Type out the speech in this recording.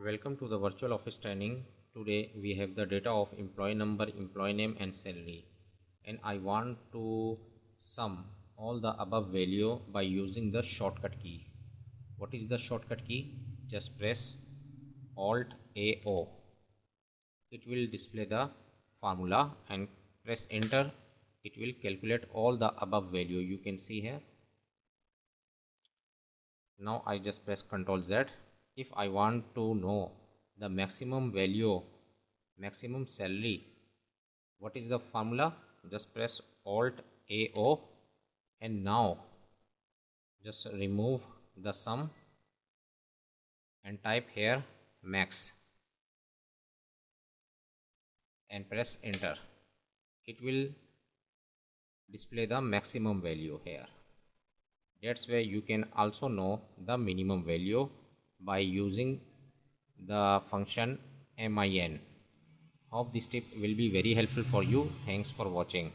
Welcome to the virtual office training. Today we have the data of employee number, employee name and salary, and I want to sum all the above value by using the shortcut key. What is the shortcut key? Just press Alt AO. It will display the formula and press enter. It will calculate all the above value you can see here. Now I just press Ctrl Z. If I want to know the maximum value, maximum salary, what is the formula? Just press Alt AO, and now just remove the sum and type here max and press enter. It will display the maximum value here. That's where you can also know the minimum value by using the function min. Hope this tip will be very helpful for you. Thanks for watching.